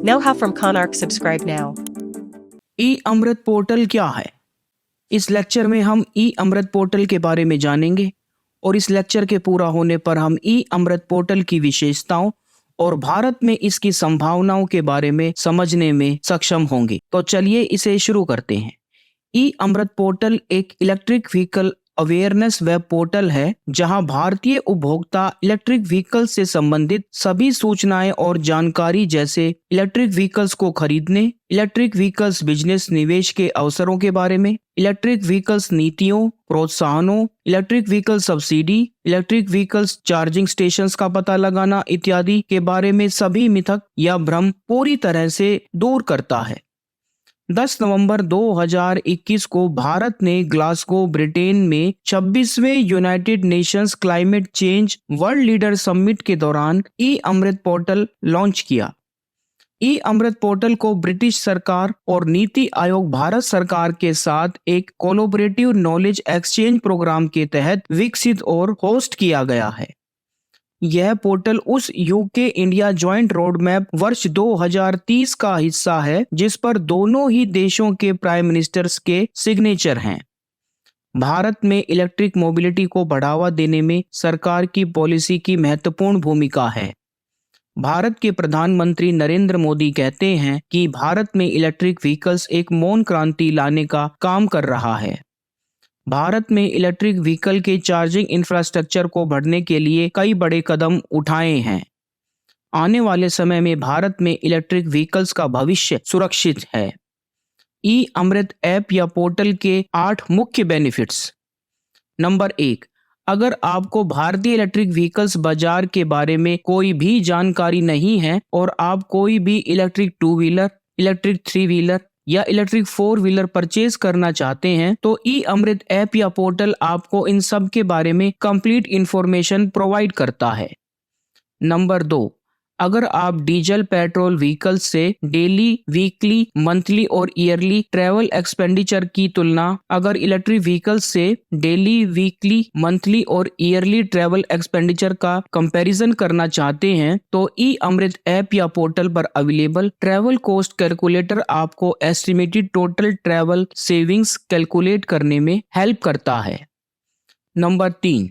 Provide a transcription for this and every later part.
Know how from Conarch. Subscribe now. E Amrit portal क्या है? इस लेक्चर में हम ई अमृत पोर्टल के बारे में जानेंगे और इस लेक्चर के पूरा होने पर हम ई अमृत पोर्टल की विशेषताओं और भारत में इसकी संभावनाओं के बारे में समझने में सक्षम होंगे। तो चलिए इसे शुरू करते हैं। ई अमृत पोर्टल एक electric vehicle awareness web portal है जहां भारतीय उपभोक्ता इलेक्ट्रिक व्हीकल से संबंधित सभी सूचनाएं और जानकारी जैसे इलेक्ट्रिक व्हीकल्स को खरीदने, इलेक्ट्रिक व्हीकल्स बिजनेस निवेश के अवसरों के बारे में, इलेक्ट्रिक व्हीकल्स नीतियों, प्रोत्साहनों, electric vehicle subsidy, electric vehicles charging stations का पता लगाना इत्यादि के बारे में सभी मिथक या भ्रम पूरी तरह से दूर करता है। 10 नवंबर 2021 को भारत ने ग्लासगो, ब्रिटेन में 26वें United Nations climate change world leader summit के दौरान ई अमृत पोर्टल लॉन्च किया। ई अमृत पोर्टल को ब्रिटिश सरकार और नीति आयोग भारत सरकार के साथ एक कोलैबोरेटिव नॉलेज एक्सचेंज प्रोग्राम के तहत विकसित और होस्ट किया गया है। यह पोर्टल उस UK India joint road map वर्ष 2030 का हिस्सा है जिस पर दोनों ही देशों के प्राइम मिनिस्टर्स के सिग्नेचर हैं। भारत में इलेक्ट्रिक मोबिलिटी को बढ़ावा देने में सरकार की पॉलिसी की महत्वपूर्ण भूमिका है। भारत के प्रधानमंत्री नरेंद्र मोदी कहते हैं कि भारत में इलेक्ट्रिक व्हीकल्स एक मौन क्रांति लाने का काम कर रहा है। भारत में इलेक्ट्रिक व्हीकल के चार्जिंग इंफ्रास्ट्रक्चर को बढ़ने के लिए कई बड़े कदम उठाए हैं। आने वाले समय में भारत में इलेक्ट्रिक व्हीकल्स का भविष्य सुरक्षित है। ई अमृत ऐप या पोर्टल के 8 मुख्य बेनिफिट्स। नंबर 1, अगर आपको भारतीय इलेक्ट्रिक व्हीकल्स बाजार के बारे में कोई भी जानकारी नहीं है और आप कोई भी इलेक्ट्रिक 2 व्हीलर, इलेक्ट्रिक 3 व्हीलर या इलेक्ट्रिक 4 व्हीलर परचेज करना चाहते हैं तो ई अमृत ऐप या पोर्टल आपको इन सब के बारे में कंप्लीट इंफॉर्मेशन प्रोवाइड करता है। नंबर 2, अगर आप डीजल पेट्रोल व्हीकल्स से डेली, वीकली, मंथली और ईयरली ट्रैवल एक्सपेंडिचर की तुलना अगर इलेक्ट्रिक व्हीकल्स से डेली, वीकली, मंथली और ईयरली ट्रैवल एक्सपेंडिचर का कंपैरिजन करना चाहते हैं तो ई अमृत ऐप या पोर्टल पर अवेलेबल ट्रैवल कॉस्ट कैलकुलेटर आपको estimated total travel savings calculate करने में हेल्प करता है। नंबर 3,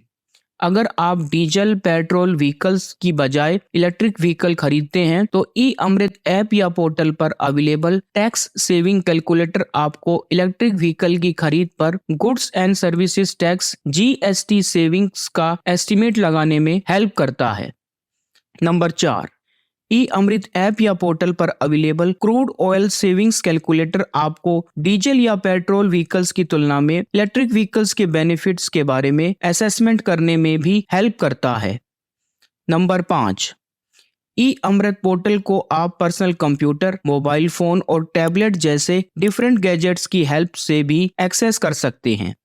अगर आप डीजल पेट्रोल व्हीकल्स की बजाय इलेक्ट्रिक व्हीकल खरीदते हैं तो ई अमृत ऐप या पोर्टल पर अवेलेबल टैक्स सेविंग कैलकुलेटर आपको इलेक्ट्रिक व्हीकल की खरीद पर goods and services tax GST savings का एस्टिमेट लगाने में हेल्प करता है। नंबर 4, ई अमृत ऐप या पोर्टल पर available crude oil savings calculator आपको डीजल या पेट्रोल व्हीकल्स की तुलना में इलेक्ट्रिक व्हीकल्स के बेनिफिट्स के बारे में असेसमेंट करने में भी हेल्प करता है। नंबर 5, ई अमृत पोर्टल को आप पर्सनल कंप्यूटर, मोबाइल फोन और टैबलेट जैसे डिफरेंट गैजेट्स की हेल्प से भी एक्सेस कर सकते हैं।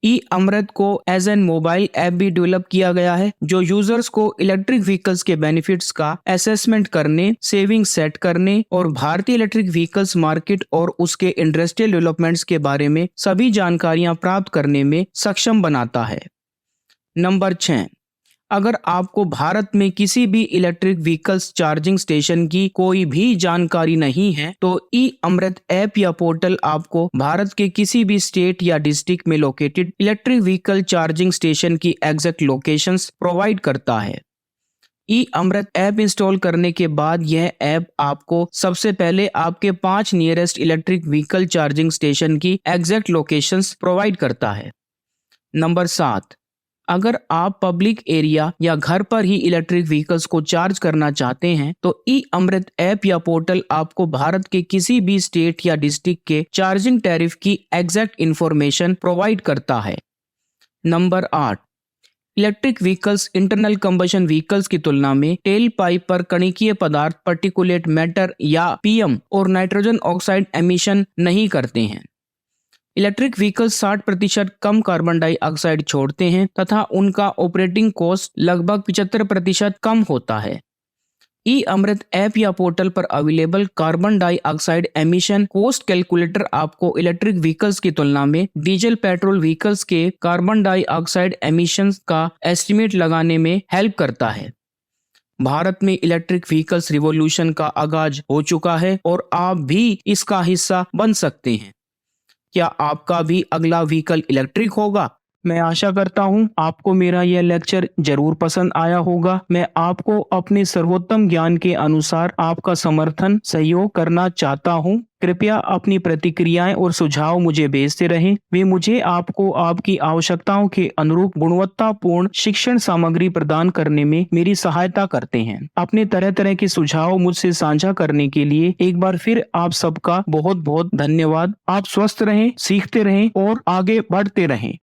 ई अमृत को एज एन मोबाइल ऐप भी डेवलप किया गया है जो यूजर्स को इलेक्ट्रिक व्हीकल्स के बेनिफिट्स का असेसमेंट करने, सेविंग सेट करने और भारतीय इलेक्ट्रिक व्हीकल्स मार्केट और उसके इंडस्ट्रियल डेवलपमेंट्स के बारे में सभी जानकारियां प्राप्त करने में सक्षम बनाता है। नंबर 6, अगर आपको भारत में किसी भी इलेक्ट्रिक व्हीकल्स चार्जिंग स्टेशन की कोई भी जानकारी नहीं है तो ई अमृत ऐप या पोर्टल आपको भारत के किसी भी स्टेट या डिस्ट्रिक्ट में located electric vehicle charging station की एग्जैक्ट लोकेशंस प्रोवाइड करता है। ई अमृत ऐप इंस्टॉल करने के बाद यह ऐप आपको सबसे पहले आपके 5 nearest electric vehicle charging station की एग्जैक्ट लोकेशंस प्रोवाइड करता है। नंबर 7, अगर आप पब्लिक एरिया या घर पर ही इलेक्ट्रिक व्हीकल्स को चार्ज करना चाहते हैं तो ई अमृत ऐप या पोर्टल आपको भारत के किसी भी स्टेट या डिस्ट्रिक्ट के चार्जिंग टैरिफ की एग्जैक्ट इंफॉर्मेशन प्रोवाइड करता है। Number 8, electric vehicles internal combustion vehicles की तुलना में टेल पाइप पर कणिकीय पदार्थ, पार्टिकुलेट मैटर या PM और नाइट्रोजन ऑक्साइड एमिशन नहीं करते हैं। इलेक्ट्रिक व्हीकल्स 60% कम कार्बन डाइऑक्साइड छोड़ते हैं तथा उनका ऑपरेटिंग कॉस्ट लगभग 75% कम होता है। ई अमृत ऐप या पोर्टल पर available carbon dioxide emission cost calculator आपको इलेक्ट्रिक व्हीकल्स की तुलना में डीजल पेट्रोल व्हीकल्स के कार्बन डाइऑक्साइड एमिशंस का एस्टिमेट लगाने में हेल्प करता है। भारत में इलेक्ट्रिक व्हीकल्स रिवॉल्यूशन का आगाज हो चुका है और आप भी इसका हिस्सा बन सकते हैं। क्या आपका भी अगला व्हीकल इलेक्ट्रिक होगा? मैं आशा करता हूं आपको मेरा यह लेक्चर जरूर पसंद आया होगा। मैं आपको अपने सर्वोत्तम ज्ञान के अनुसार आपका समर्थन सहयोग करना चाहता हूं। कृपया अपनी प्रतिक्रियाएं और सुझाव मुझे भेजते रहें। वे मुझे आपको आपकी आवश्यकताओं के अनुरूप गुणवत्तापूर्ण शिक्षण सामग्री प्रदान करने में मेरी सहायता करते हैं। अपने तरह तरह के सुझाव मुझसे साझा करने के लिए एक बार फिर आप सबका बहुत बहुत धन्यवाद। आप स्वस्थ रहें, सीखते रहें और आगे बढ़ते रहें।